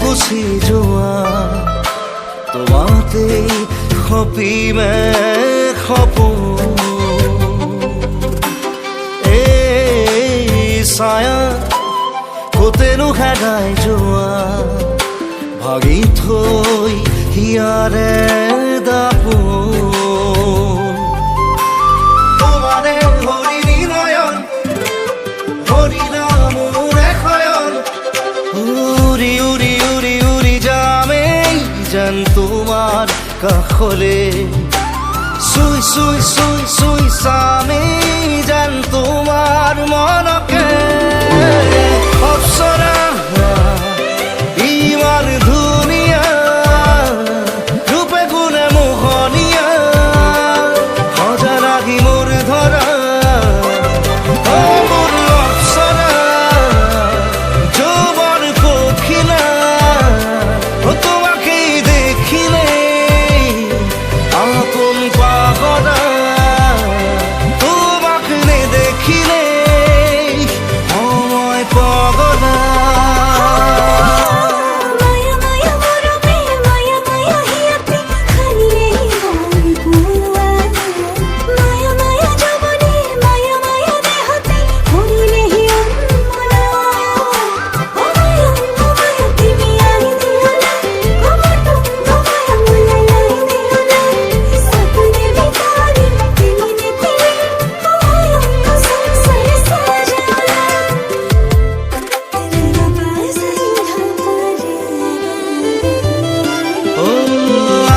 Gucci যোৱা তোমাতেই সপিমে সপোন এই ছায়া কতেনো হেৰাই যোৱা ভাগি থৈ হিয়াৰে দাপোন তোমাৰে হৰিণী নয়ন হৰিণা মোৰে শয়ন উৰি উৰি উৰি উৰি যামেই যেন তোমাৰ কাষলে চুই চুই চুই চুই চামেই যেন তোমাৰ মনকে অপ্সৰা ইমান ধুনীয়া ৰূপে গুণে মোহনীয়া সজা লাগি মোৰ ধৰা মোৰ অপ্সৰা যৌৱন পখিলা তোমাকেই দেখিলে আপোন পাহৰা তোমাক নেদেখিলে সময় পগলা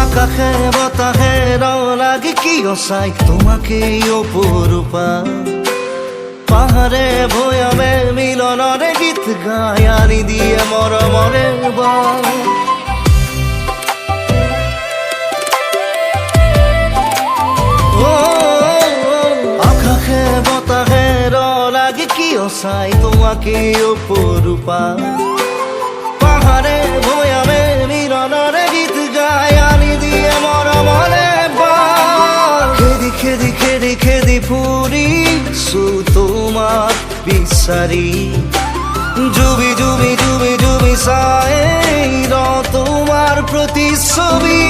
আকাশে বতাহে লাগে কিয় চাই তোমাকেই অপৰূপা পাহাৰে ভৈয়ামে মিলনৰে গীত গাই আনি দিয়ে মৰমৰে বাৰ আকাশে বতাহে লাগে কিয় চাই তোমাকেই অপৰূপা পাহাৰে ভৈয়ামে মিলনৰে গীত গাই আনি দিয়ে মৰমৰে বাৰ খেদি খেদি খেদি খেদি ফুৰিছো তোমাক বিচাৰি জুবি জুবি জুবি জুবি চাই ৰ তোমাৰ প্ৰতিচ্ছবি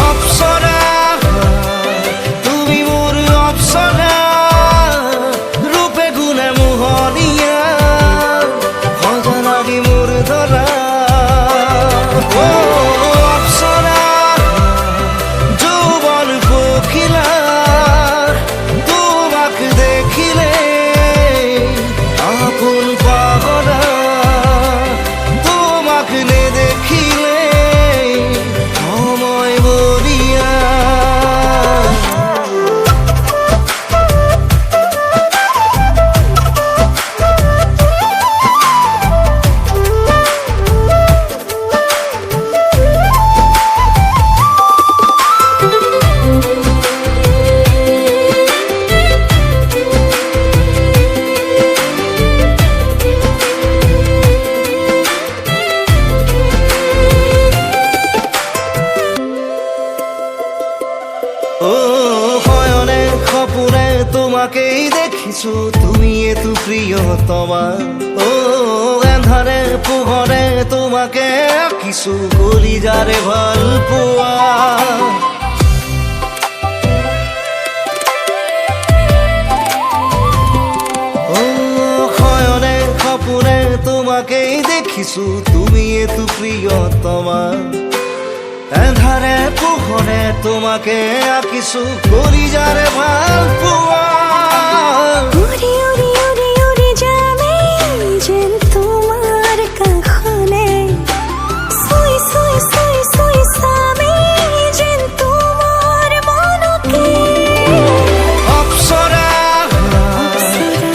অপ্সৰা তুমি মোৰ অপ্সৰা ৰূপে গুণে মোহনীয়া সজা লাগি মোৰ ধৰা অপ্সৰা যৌৱন পখিলা তোমাক দেখিলে আপোন পাহৰা তোমাক নেদেখিলে সময় বলিয়া শয়নে সপোনে তোমাকেই দেখিছো তুমিয়েতো প্ৰিয়তমা এন্ধাৰে পোহৰে তোমাকে আঁকিছো কলিজাৰে ভাল পোৱা শয়নে সপোনে তোমাকেই দেখিছো তুমিয়েতো প্ৰিয়তমা এন্ধাৰে পোহৰে তোমাকে আঁকিছো কলিজাৰে ভাল পোৱা উৰি উৰি উৰি উৰি যামেই যেন তোমাৰ কাষলে চুই চুই চুই চুই চামেই যেন তোমাৰ মনকে অপ্সৰা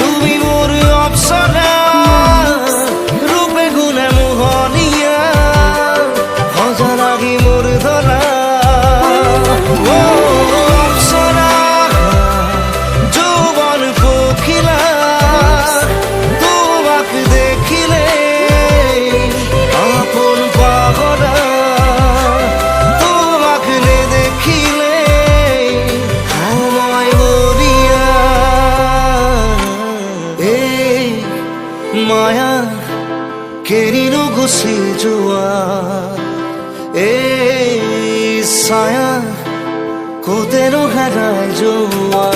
তুমি মোৰ অপ্সৰা ৰূপে গুণে মোহনীয়া সজা লাগি মোৰ ধৰা অপ্সৰা যোৱা এই ছায়া ক'তেনো হেৰাই যোৱা